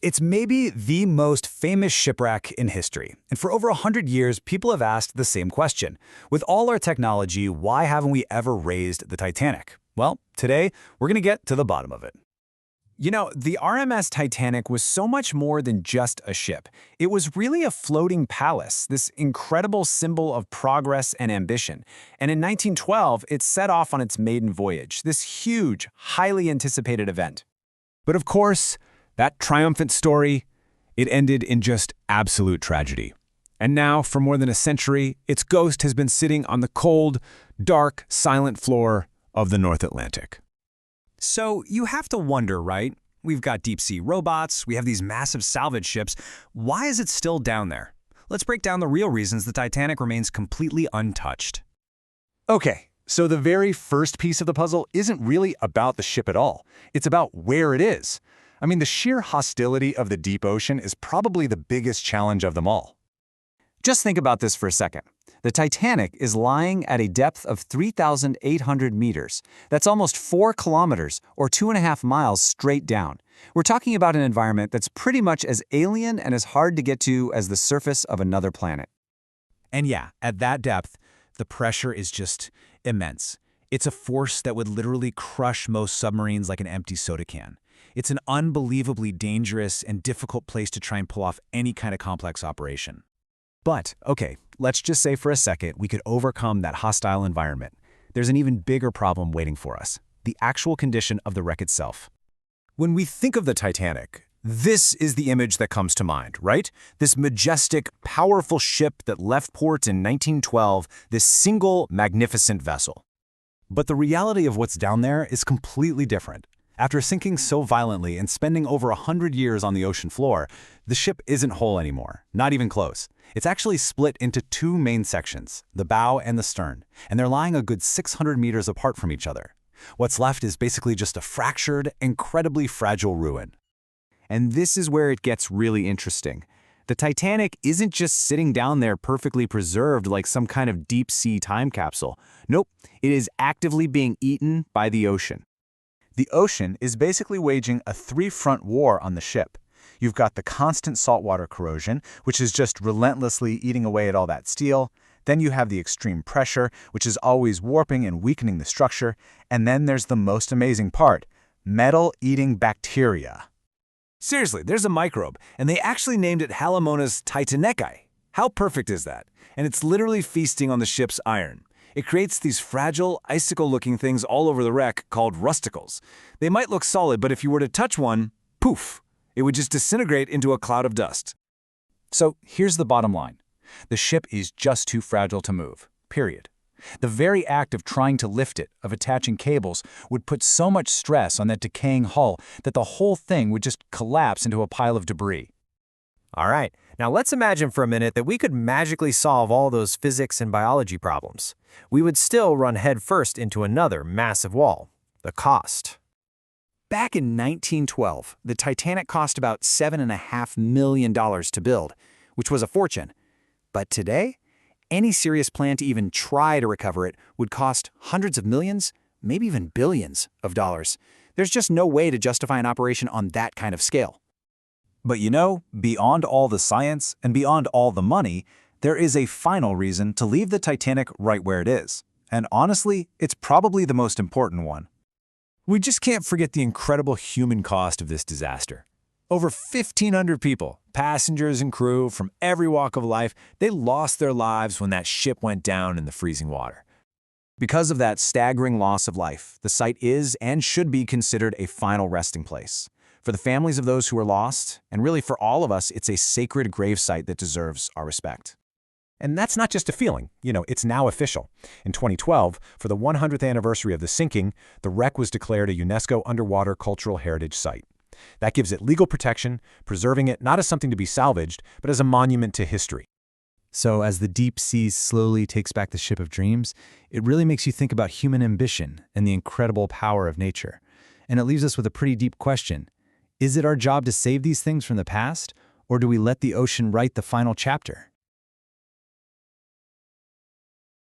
It's maybe the most famous shipwreck in history, and for over 100 years, people have asked the same question. With all our technology, why haven't we ever raised the Titanic? Well, today, we're going to get to the bottom of it. You know, the RMS Titanic was so much more than just a ship. It was really a floating palace, this incredible symbol of progress and ambition. And in 1912, it set off on its maiden voyage, this huge, highly anticipated event. But of course, that triumphant story, it ended in just absolute tragedy. And now, for more than a century, its ghost has been sitting on the cold, dark, silent floor of the North Atlantic. So you have to wonder, right? We've got deep-sea robots, we have these massive salvage ships. Why is it still down there? Let's break down the real reasons the Titanic remains completely untouched. Okay, so the very first piece of the puzzle isn't really about the ship at all. It's about where it is. I mean, the sheer hostility of the deep ocean is probably the biggest challenge of them all. Just think about this for a second. The Titanic is lying at a depth of 3,800 meters. That's almost 4 kilometers, or 2.5 miles straight down. We're talking about an environment that's pretty much as alien and as hard to get to as the surface of another planet. And yeah, at that depth, the pressure is just immense. It's a force that would literally crush most submarines like an empty soda can. It's an unbelievably dangerous and difficult place to try and pull off any kind of complex operation. But, okay, let's just say for a second we could overcome that hostile environment. There's an even bigger problem waiting for us: the actual condition of the wreck itself. When we think of the Titanic, this is the image that comes to mind, right? This majestic, powerful ship that left port in 1912, this single, magnificent vessel. But the reality of what's down there is completely different. After sinking so violently and spending over 100 years on the ocean floor, the ship isn't whole anymore, not even close. It's actually split into 2 main sections, the bow and the stern, and they're lying a good 600 meters apart from each other. What's left is basically just a fractured, incredibly fragile ruin. And this is where it gets really interesting. The Titanic isn't just sitting down there perfectly preserved like some kind of deep-sea time capsule. Nope, it is actively being eaten by the ocean. The ocean is basically waging a 3-front war on the ship. You've got the constant saltwater corrosion, which is just relentlessly eating away at all that steel. Then you have the extreme pressure, which is always warping and weakening the structure. And then there's the most amazing part: metal-eating bacteria. Seriously, there's a microbe, and they actually named it Halomonas titanicae. How perfect is that? And it's literally feasting on the ship's iron. It creates these fragile, icicle-looking things all over the wreck called rusticles. They might look solid, but if you were to touch one, poof, it would just disintegrate into a cloud of dust. So here's the bottom line. The ship is just too fragile to move, period. The very act of trying to lift it, of attaching cables, would put so much stress on that decaying hull that the whole thing would just collapse into a pile of debris. All right, now let's imagine for a minute that we could magically solve all those physics and biology problems. We would still run headfirst into another massive wall: the cost. Back in 1912, the Titanic cost about $7.5 million to build, which was a fortune. But today, any serious plan to even try to recover it would cost hundreds of millions, maybe even billions of dollars. There's just no way to justify an operation on that kind of scale. But you know, beyond all the science and beyond all the money, there is a final reason to leave the Titanic right where it is. And honestly, it's probably the most important one. We just can't forget the incredible human cost of this disaster. Over 1,500 people, passengers and crew from every walk of life, they lost their lives when that ship went down in the freezing water. Because of that staggering loss of life, the site is and should be considered a final resting place. For the families of those who were lost, and really for all of us, it's a sacred gravesite that deserves our respect. And that's not just a feeling. You know, it's now official. In 2012, for the 100th anniversary of the sinking, the wreck was declared a UNESCO Underwater Cultural Heritage Site. That gives it legal protection, preserving it not as something to be salvaged, but as a monument to history. So as the deep sea slowly takes back the ship of dreams, it really makes you think about human ambition and the incredible power of nature. And it leaves us with a pretty deep question. Is it our job to save these things from the past, or do we let the ocean write the final chapter?